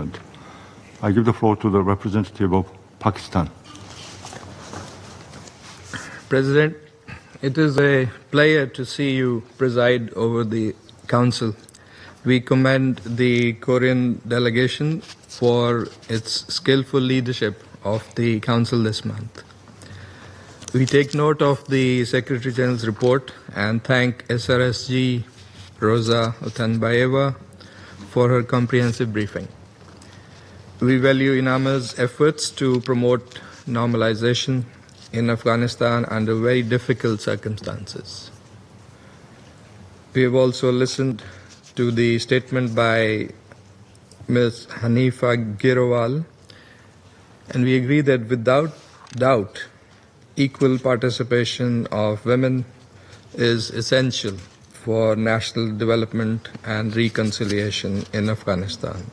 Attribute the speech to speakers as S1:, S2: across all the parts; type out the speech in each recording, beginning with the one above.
S1: engagement. I give the floor to the representative of Pakistan.
S2: President, it is a pleasure to see you preside over the Council. We commend the Korean delegation for its skillful leadership of the Council this month. We take note of the Secretary General's report and thank SRSG Rosa Otanbayeva for her comprehensive briefing. We value Inama's efforts to promote normalization in Afghanistan under very difficult circumstances. We have also listened to the statement by Ms. Hanifa Girawal, and we agree that without doubt, equal participation of women is essential for national development and reconciliation in Afghanistan.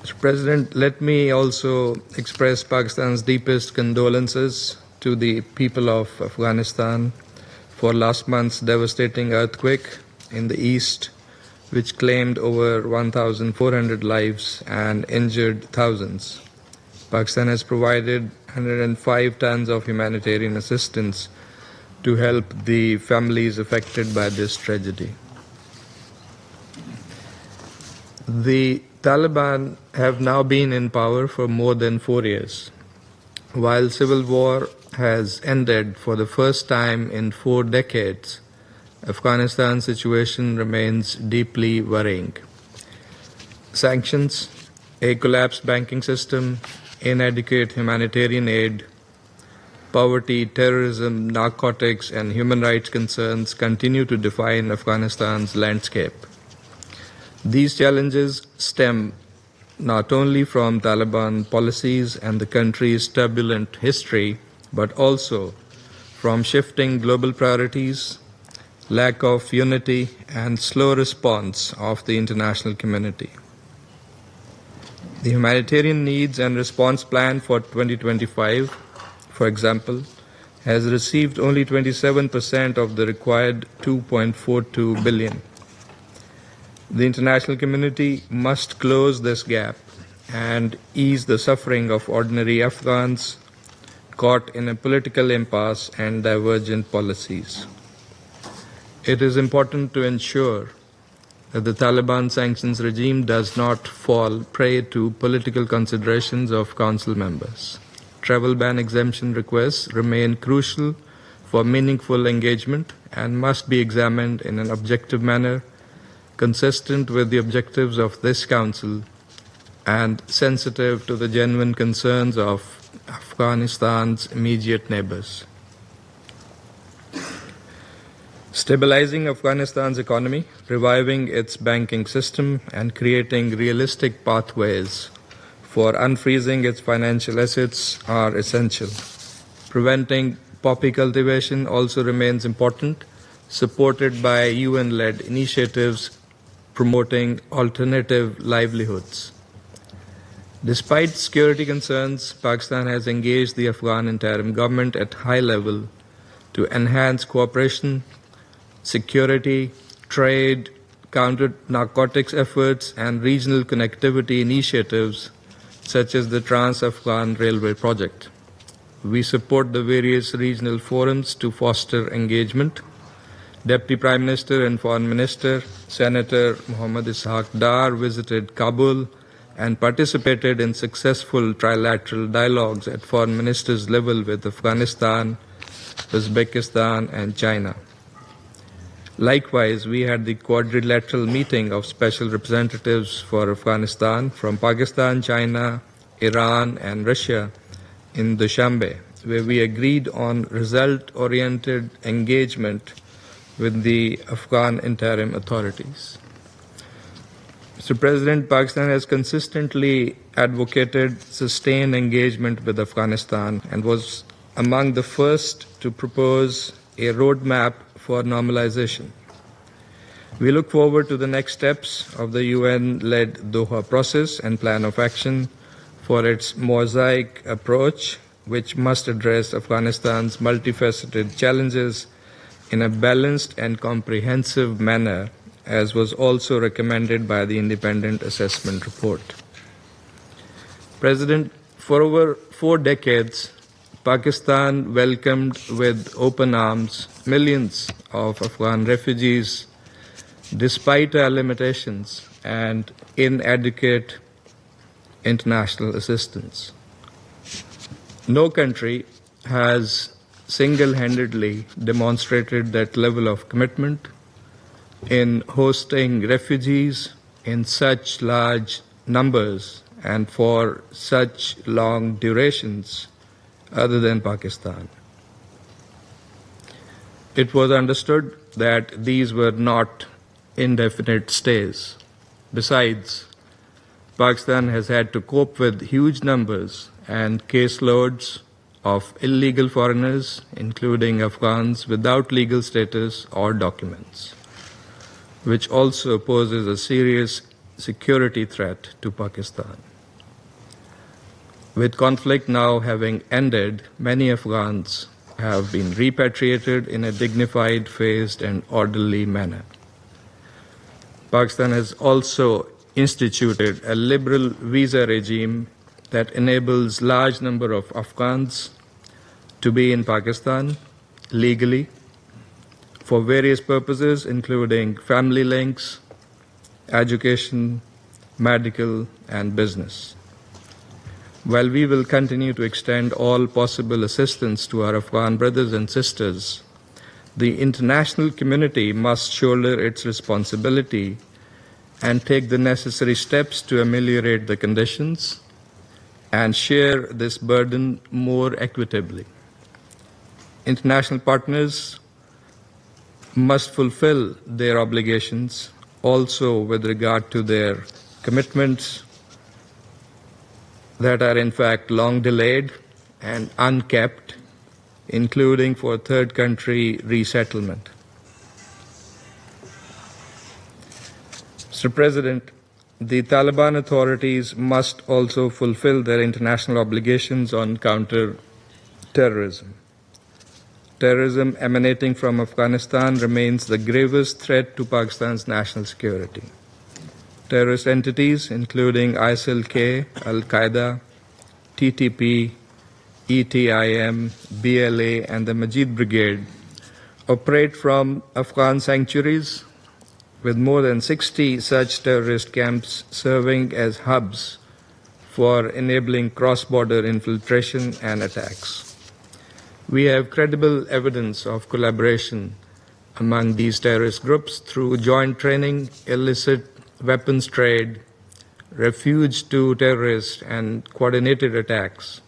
S2: Mr. President, let me also express Pakistan's deepest condolences to the people of Afghanistan for last month's devastating earthquake in the east, which claimed over 1,400 lives and injured thousands. Pakistan has provided 105 tons of humanitarian assistance to help the families affected by this tragedy. The Taliban have now been in power for more than 4 years. While civil war has ended for the first time in 4 decades, Afghanistan's situation remains deeply worrying. Sanctions, a collapsed banking system, inadequate humanitarian aid, poverty, terrorism, narcotics, and human rights concerns continue to define Afghanistan's landscape. These challenges stem not only from Taliban policies and the country's turbulent history, but also from shifting global priorities, lack of unity, and slow response of the international community. The humanitarian needs and response plan for 2025, for example, has received only 27% of the required $2.42 billion. The international community must close this gap and ease the suffering of ordinary Afghans caught in a political impasse and divergent policies. It is important to ensure that the Taliban sanctions regime does not fall prey to political considerations of Council members. Travel ban exemption requests remain crucial for meaningful engagement and must be examined in an objective manner, consistent with the objectives of this Council and sensitive to the genuine concerns of Afghanistan's immediate neighbors. Stabilizing Afghanistan's economy, reviving its banking system, and creating realistic pathways for unfreezing its financial assets are essential. Preventing poppy cultivation also remains important, supported by UN-led initiatives promoting alternative livelihoods. Despite security concerns, Pakistan has engaged the Afghan interim government at high level to enhance cooperation, security, trade, counter-narcotics efforts, and regional connectivity initiatives such as the Trans-Afghan Railway Project. We support the various regional forums to foster engagement. Deputy Prime Minister and Foreign Minister Senator Muhammad Ishaq Dar visited Kabul and participated in successful trilateral dialogues at foreign ministers level with Afghanistan, Uzbekistan, and China. Likewise, we had the quadrilateral meeting of special representatives for Afghanistan from Pakistan, China, Iran, and Russia in Dushanbe, where we agreed on result-oriented engagement with the Afghan interim authorities. Mr. President, Pakistan has consistently advocated sustained engagement with Afghanistan and was among the first to propose a roadmap for normalization. We look forward to the next steps of the UN-led Doha process and plan of action for its mosaic approach, which must address Afghanistan's multifaceted challenges in a balanced and comprehensive manner as was also recommended by the independent assessment report. President, for over 4 decades, Pakistan welcomed with open arms millions of Afghan refugees despite our limitations and inadequate international assistance. No country has single-handedly demonstrated that level of commitment in hosting refugees in such large numbers and for such long durations other than Pakistan. It was understood that these were not indefinite stays. Besides, Pakistan has had to cope with huge numbers and caseloads of illegal foreigners, including Afghans without legal status or documents, which also poses a serious security threat to Pakistan. With conflict now having ended, many Afghans have been repatriated in a dignified, phased, and orderly manner. Pakistan has also instituted a liberal visa regime that enables large number of Afghans to be in Pakistan legally for various purposes, including family links, education, medical, and business. While we will continue to extend all possible assistance to our Afghan brothers and sisters, the international community must shoulder its responsibility and take the necessary steps to ameliorate the conditions and share this burden more equitably. International partners must fulfill their obligations also with regard to their commitments that are in fact long delayed and unkept, including for third country resettlement. Mr. President, the Taliban authorities must also fulfill their international obligations on counter-terrorism. Terrorism emanating from Afghanistan remains the gravest threat to Pakistan's national security. Terrorist entities, including ISIL-K, Al-Qaeda, TTP, ETIM, BLA, and the Majid Brigade, operate from Afghan sanctuaries, with more than 60 such terrorist camps serving as hubs for enabling cross-border infiltration and attacks. We have credible evidence of collaboration among these terrorist groups through joint training, illicit weapons trade, refuge to terrorists, and coordinated attacks,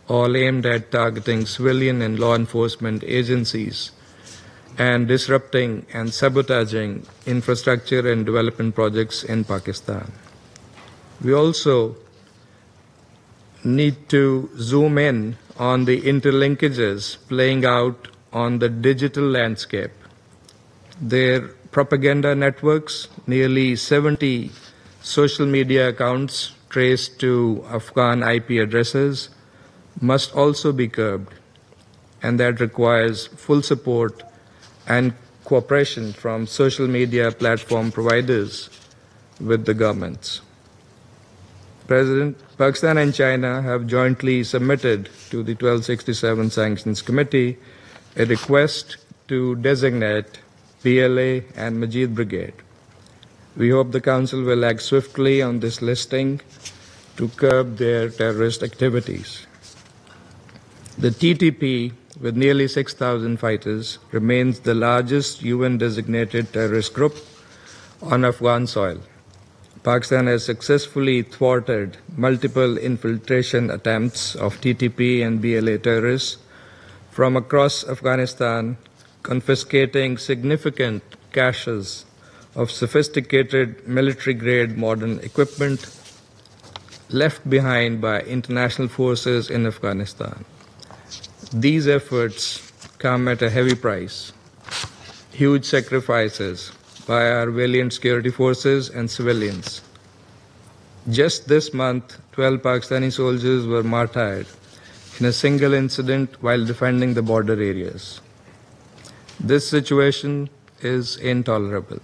S2: all aimed at targeting civilian and law enforcement agencies and disrupting and sabotaging infrastructure and development projects in Pakistan. We also need to zoom in on the interlinkages playing out on the digital landscape. Their propaganda networks, nearly 70 social media accounts traced to Afghan IP addresses, must also be curbed, and that requires full support and cooperation from social media platform providers with the governments. President, Pakistan and China have jointly submitted to the 1267 Sanctions Committee a request to designate BLA and Majid Brigade. We hope the Council will act swiftly on this listing to curb their terrorist activities. The TTP, with nearly 6,000 fighters, remains the largest UN-designated terrorist group on Afghan soil. Pakistan has successfully thwarted multiple infiltration attempts of TTP and BLA terrorists from across Afghanistan, confiscating significant caches of sophisticated military-grade modern equipment left behind by international forces in Afghanistan. These efforts come at a heavy price, huge sacrifices by our valiant security forces and civilians. Just this month, 12 Pakistani soldiers were martyred in a single incident while defending the border areas. This situation is intolerable.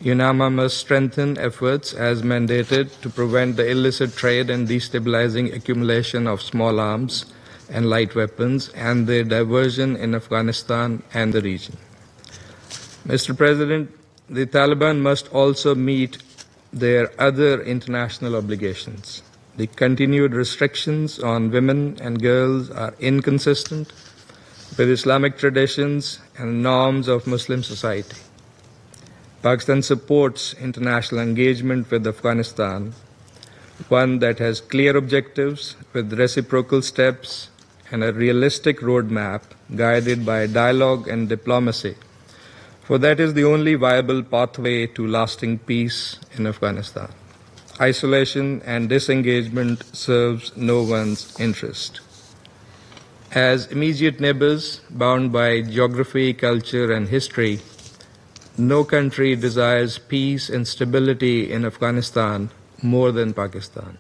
S2: UNAMA must strengthen efforts as mandated to prevent the illicit trade and destabilizing accumulation of small arms and light weapons and their diversion in Afghanistan and the region. Mr. President, the Taliban must also meet their other international obligations. The continued restrictions on women and girls are inconsistent with Islamic traditions and norms of Muslim society. Pakistan supports international engagement with Afghanistan, one that has clear objectives with reciprocal steps and a realistic roadmap guided by dialogue and diplomacy, for that is the only viable pathway to lasting peace in Afghanistan. Isolation and disengagement serves no one's interest. As immediate neighbors bound by geography, culture, and history, no country desires peace and stability in Afghanistan more than Pakistan.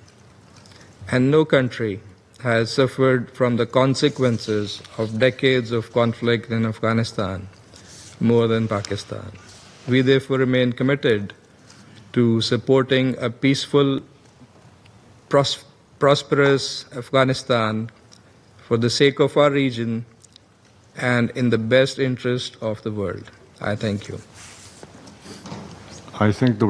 S2: And no country has suffered from the consequences of decades of conflict in Afghanistan more than Pakistan. We therefore remain committed to supporting a peaceful, prosperous Afghanistan for the sake of our region and in the best interest of the world. I thank you.
S1: I thank the